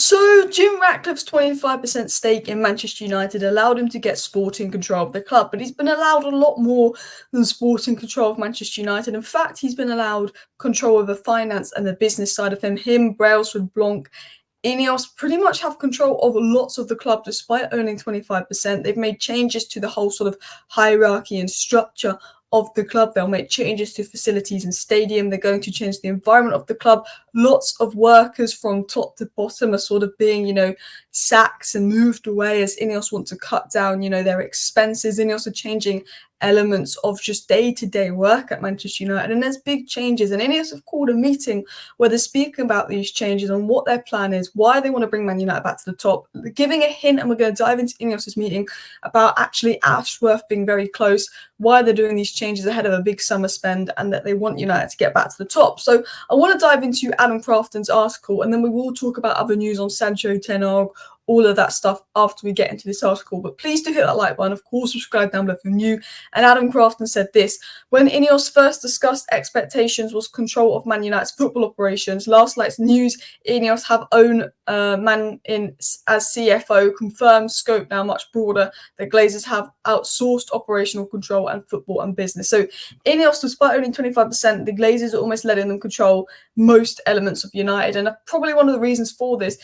So Jim Ratcliffe's 25% stake in Manchester United allowed him to get sporting control of the club, but he's been allowed a lot more than sporting control of Manchester United. In fact, he's been allowed control over finance and the business side of him, Brailsford, Blanc, Ineos pretty much have control of lots of the club despite owning 25%. They've made changes to the whole sort of hierarchy and structure of the club. They'll make changes to facilities and stadium. They're going to change the environment of the club. Lots of workers from top to bottom are sort of being, sacked and moved away as Ineos want to cut down, their expenses. Ineos are changing elements of just day-to-day work at Manchester United, and there's big changes, and Ineos have called a meeting where they're speaking about these changes and what their plan is, why they want to bring Man United back to the top. They're giving a hint, and we're going to dive into Ineos's meeting about actually Ashworth being very close, why they're doing these changes ahead of a big summer spend, and that they want United to get back to the top. So I want to dive into Adam Crafton's article, and then we will talk about other news on Sancho, Ten Hag, all of that stuff after we get into this article. But please do hit that like button. Of course, subscribe down below if you're new. And Adam Crafton said this: when Ineos first discussed expectations was control of Man United's football operations, last night's news, Ineos have own Man in as CFO, confirmed scope now much broader. The Glazers have outsourced operational control and football and business. So Ineos, despite owning 25%, the Glazers are almost letting them control most elements of United. And probably one of the reasons for this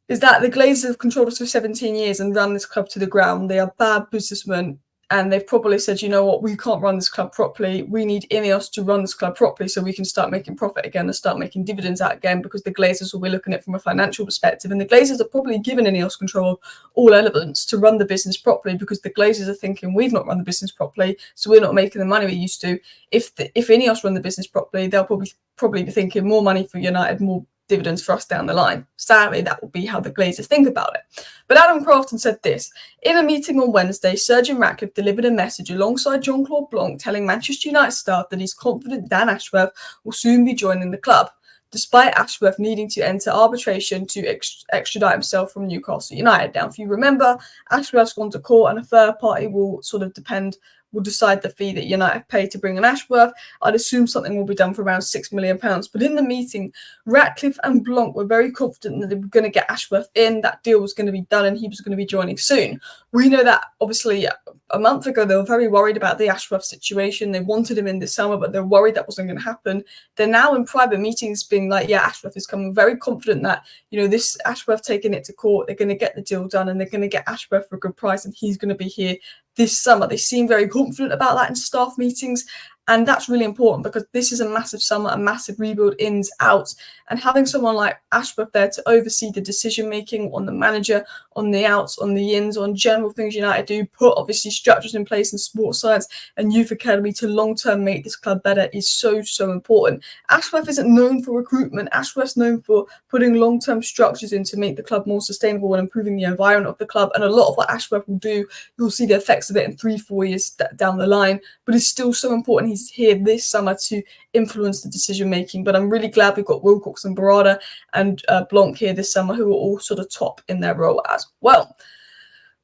is that the Glazers have controlled us for 17 years and run this club to the ground. They are bad businessmen, and they've probably said, you know what, we can't run this club properly. We need Ineos to run this club properly so we can start making profit again and start making dividends out again, because the Glazers will be looking at it from a financial perspective. And the Glazers are probably given Ineos control of all elements to run the business properly, because the Glazers are thinking, we've not run the business properly, so we're not making the money we used to. If Ineos run the business properly, they'll probably be thinking more money for United, more dividends for us down the line. Sadly, that will be how the Glazers think about it. But Adam Crafton said this: in a meeting on Wednesday, Sir Jim Ratcliffe delivered a message alongside Jean-Claude Blanc telling Manchester United staff that he's confident Dan Ashworth will soon be joining the club, despite Ashworth needing to enter arbitration to extradite himself from Newcastle United. Now, if you remember, Ashworth's gone to court, and a third party will decide the fee that United pay to bring in Ashworth. I'd assume something will be done for around £6 million. But in the meeting, Ratcliffe and Blanc were very confident that they were going to get Ashworth in. That deal was going to be done, and he was going to be joining soon. We know that, obviously, a month ago, they were very worried about the Ashworth situation. They wanted him in this summer, but they're worried that wasn't going to happen. They're now in private meetings being like, yeah, Ashworth is coming. Very confident that, this Ashworth taking it to court, they're going to get the deal done, and they're going to get Ashworth for a good price, and he's going to be here this summer. They seem very confident about that in staff meetings, and that's really important because this is a massive summer, a massive rebuild, ins, outs, and having someone like Ashworth there to oversee the decision making on the manager, on the outs, on the ins, on general things United do, put obviously structures in place in sports science and youth academy to long-term make this club better is so important. Ashworth isn't known for recruitment. Ashworth's known for putting long-term structures in to make the club more sustainable and improving the environment of the club, and a lot of what Ashworth will do, you'll see the effects of it in 3-4 years down the line, but it's still so important he's here this summer to influence the decision making. But I'm really glad we've got Wilcox and Barada and Blanc here this summer, who are all sort of top in their role as well.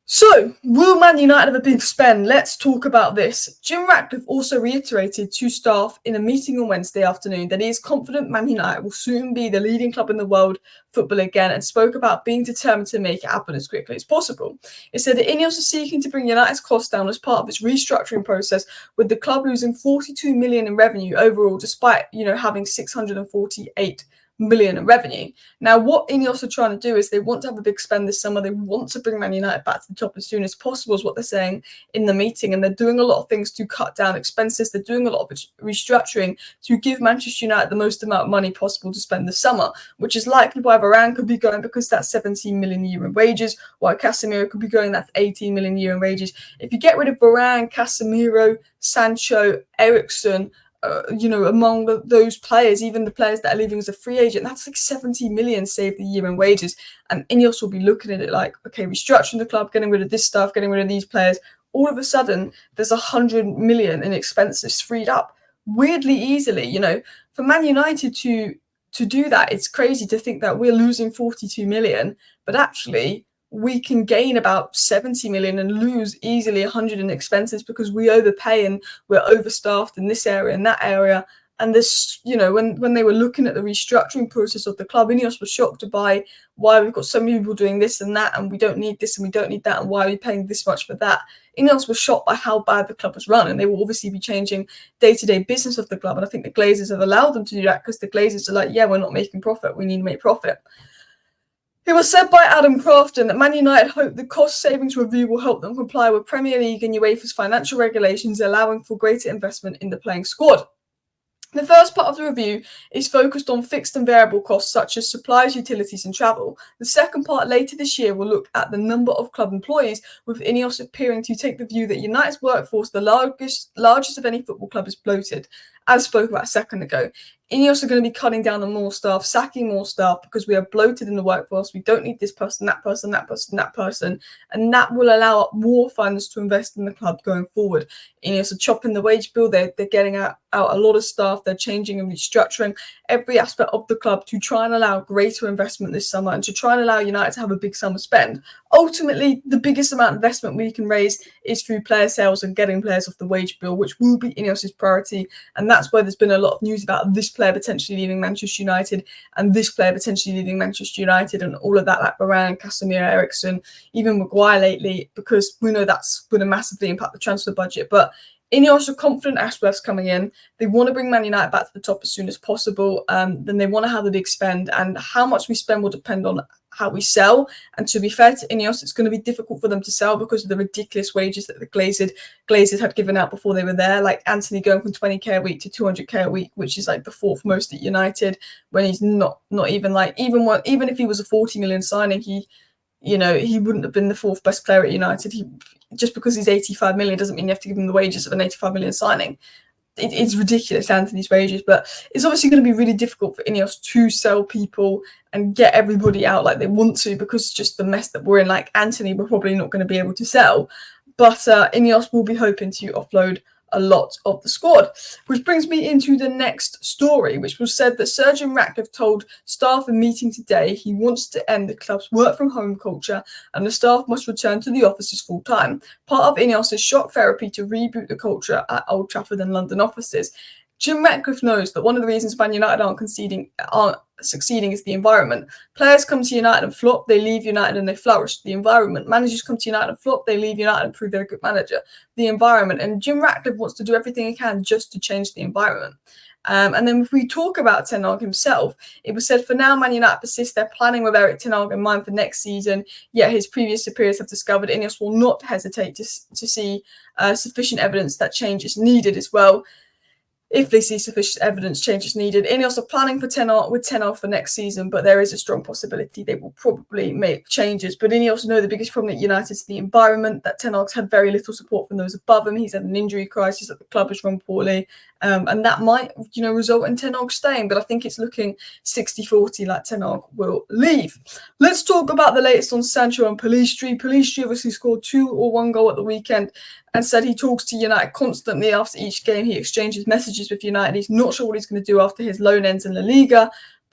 So, will Man United have a big spend? Let's talk about this. Jim Ratcliffe also reiterated to staff in a meeting on Wednesday afternoon that he is confident Man United will soon be the leading club in the world football again, and spoke about being determined to make it happen as quickly as possible. He said that Ineos is seeking to bring United's costs down as part of its restructuring process, with the club losing 42 million in revenue overall, despite having 648 million in revenue. Now, what Ineos are trying to do is they want to have a big spend this summer. They want to bring Man United back to the top as soon as possible, is what they're saying in the meeting. And they're doing a lot of things to cut down expenses. They're doing a lot of restructuring to give Manchester United the most amount of money possible to spend this summer, which is likely why Varane could be going, because that's 17 million a year in wages, while Casemiro could be going, that's 18 million a year in wages. If you get rid of Varane, Casemiro, Sancho, Eriksen, among those players, even the players that are leaving as a free agent, that's like 70 million saved a year in wages. And Ineos will be looking at it like, okay, restructuring the club, getting rid of this stuff, getting rid of these players. All of a sudden, there's 100 million in expenses freed up weirdly easily. For Man United to do that, it's crazy to think that we're losing 42 million, but actually we can gain about 70 million and lose easily 100 in expenses because we overpay and we're overstaffed in this area and that area. And this, when they were looking at the restructuring process of the club, Ineos was shocked by why we've got so many people doing this and that, and we don't need this and we don't need that, and why are we paying this much for that? Ineos was shocked by how bad the club was run, and they will obviously be changing day-to-day business of the club. And I think the Glazers have allowed them to do that because the Glazers are like, yeah, we're not making profit. We need to make profit. It was said by Adam Crafton that Man United hope the cost savings review will help them comply with Premier League and UEFA's financial regulations, allowing for greater investment in the playing squad. The first part of the review is focused on fixed and variable costs such as supplies, utilities and travel. The second part later this year will look at the number of club employees, with Ineos appearing to take the view that United's workforce, the largest of any football club, is bloated. As spoke about a second ago, Ineos are going to be cutting down on more staff, sacking more staff because we are bloated in the workforce. We don't need this person, that person, that person, that person. And that will allow more funds to invest in the club going forward. Ineos are chopping the wage bill. They're getting out a lot of staff. They're changing and restructuring every aspect of the club to try and allow greater investment this summer and to try and allow United to have a big summer spend. Ultimately, the biggest amount of investment we can raise is through player sales and getting players off the wage bill, which will be Ineos' priority. And that's why there's been a lot of news about this player potentially leaving Manchester United and this player potentially leaving Manchester United and all of that, like Varane, Casemiro, Eriksen, even Maguire lately, because we know that's going to massively impact the transfer budget. But Ineos are confident Ashworth's coming in. They want to bring Man United back to the top as soon as possible. Then they want to have the big spend, and how much we spend will depend on how we sell. And to be fair to Ineos, it's going to be difficult for them to sell because of the ridiculous wages that the Glazers had given out before they were there. Like Anthony going from 20k a week to 200k a week, which is like the fourth most at United, when he's not even like, even if he was a 40 million signing, he wouldn't have been the fourth best player at United. Just because he's 85 million doesn't mean you have to give him the wages of an 85 million signing. It's ridiculous, Anthony's wages, but it's obviously going to be really difficult for Ineos to sell people and get everybody out like they want to, because just the mess that we're in. Like Anthony, we're probably not going to be able to sell, but Ineos will be hoping to offload a lot of the squad. Which brings me into the next story, which was said that Sir Jim Ratcliffe told staff in meeting today he wants to end the club's work from home culture and the staff must return to the offices full time. Part of Ineos' shock therapy to reboot the culture at Old Trafford and London offices. Jim Ratcliffe knows that one of the reasons Man United aren't succeeding is the environment. Players come to United and flop, they leave United and they flourish. The environment. Managers come to United and flop, they leave United and prove they're a good manager. The environment. And Jim Ratcliffe wants to do everything he can just to change the environment. And then if we talk about Ten Hag himself, it was said for now Man United persist. They're planning with Erik Ten Hag in mind for next season, yet his previous superiors have discovered Ineos will not hesitate to see sufficient evidence that change is needed as well. If they see sufficient evidence, change is needed. Ineos are planning for Ten Hag for next season, but there is a strong possibility they will probably make changes. But Ineos know the biggest problem at United is the environment, that Ten Hag's had very little support from those above him. He's had an injury crisis, that the club has run poorly, and that might, result in Ten Hag staying. But I think it's looking 60-40 like Ten Hag will leave. Let's talk about the latest on Sancho and Pellistri. Pellistri obviously scored 2 or 1 goal at the weekend and said he talks to United constantly after each game. He exchanges messages with United. He's not sure what he's going to do after his loan ends in La Liga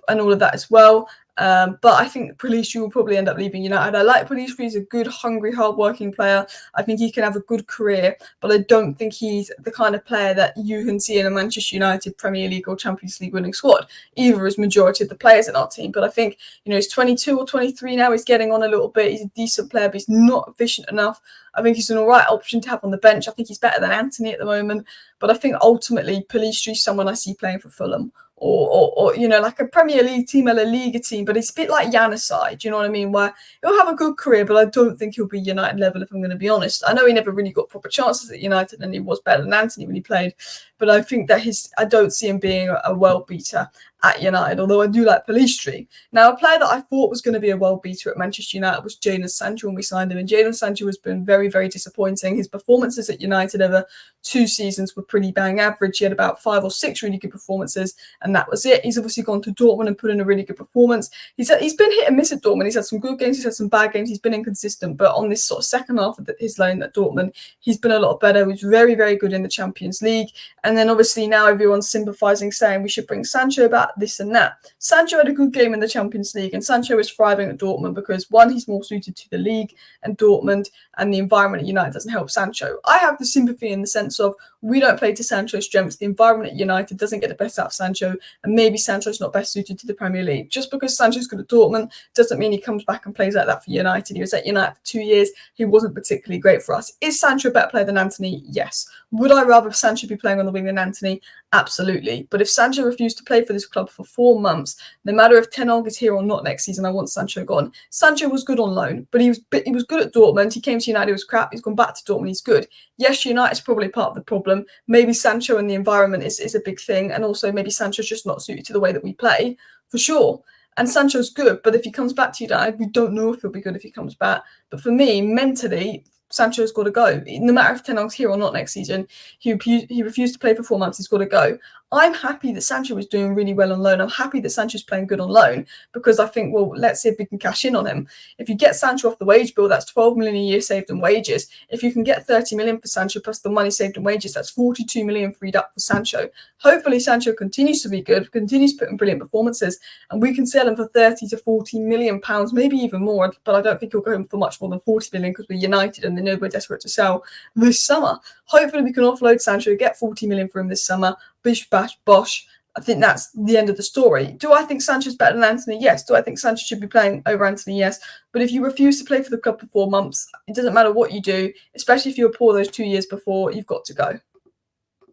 and all of that as well. But I think Pellistri will probably end up leaving United. I like Pellistri. He's a good, hungry, hard-working player. I think he can have a good career, but I don't think he's the kind of player that you can see in a Manchester United Premier League or Champions League winning squad, either as majority of the players in our team. But I think, he's 22 or 23 now. He's getting on a little bit. He's a decent player, but he's not efficient enough. I think he's an all right option to have on the bench. I think he's better than Anthony at the moment. But I think ultimately Pellistri is someone I see playing for Fulham. Or like a Premier League team, a La Liga team, but it's a bit like Januzaj, do you know what I mean? Where he'll have a good career, but I don't think he'll be United level, if I'm going to be honest. I know he never really got proper chances at United, and he was better than Anthony when he played, but I think that I don't see him being a world beater at United, although I do like Pellistri. Now, a player that I thought was going to be a world beater at Manchester United was Jadon Sancho when we signed him, and Jadon Sancho has been very, very disappointing. His performances at United over 2 seasons were pretty bang average. He had about 5 or 6 really good performances, and that was it. He's obviously gone to Dortmund and put in a really good performance. He's been hit and miss at Dortmund. He's had some good games, he's had some bad games. He's been inconsistent, but on this sort of second half of his loan at Dortmund, he's been a lot better. He's very, very good in the Champions League. And then obviously now everyone's sympathising, saying we should bring Sancho back, this and that. Sancho had a good game in the Champions League, and Sancho is thriving at Dortmund because, one, he's more suited to the league and Dortmund, and the environment at United doesn't help Sancho. I have the sympathy in the sense of, we don't play to Sancho's strengths. The environment at United doesn't get the best out of Sancho, and maybe Sancho's not best suited to the Premier League. Just because Sancho's good at Dortmund doesn't mean he comes back and plays like that for United. He was at United for 2 years. He wasn't particularly great for us. Is Sancho a better player than Antony? Yes. Would I rather Sancho be playing on the wing than Antony? Absolutely. But if Sancho refused to play for this club for 4 months, no matter if Ten Hag is here or not next season, I want Sancho gone. Sancho was good on loan, but he was good at Dortmund. He came to United, he was crap. He's gone back to Dortmund, he's good. Yes, United's probably part of the problem. Maybe Sancho and the environment is a big thing, and also maybe Sancho's just not suited to the way that we play, for sure. And Sancho's good, but if he comes back to United, we don't know if he'll be good if he comes back. But for me, mentally, Sancho's got to go. No matter if Ten Hag's here or not next season, he refused to play for 4 months, he's got to go. I'm happy that Sancho is doing really well on loan. I'm happy that Sancho's playing good on loan because I think, well, let's see if we can cash in on him. If you get Sancho off the wage bill, that's 12 million a year saved in wages. If you can get 30 million for Sancho plus the money saved in wages, that's 42 million freed up for Sancho. Hopefully Sancho continues to be good, continues to put in brilliant performances, and we can sell him for 30 to 40 million pounds, maybe even more, but I don't think he'll go for much more than 40 million because we're United and they know we're desperate to sell this summer. Hopefully we can offload Sancho, get 40 million for him this summer, bish, bash, bosh. I think that's the end of the story. Do I think Sancho's better than Antony? Yes. Do I think Sancho should be playing over Antony? Yes. But if you refuse to play for the club for 4 months, it doesn't matter what you do, especially if you were poor those 2 years before, you've got to go.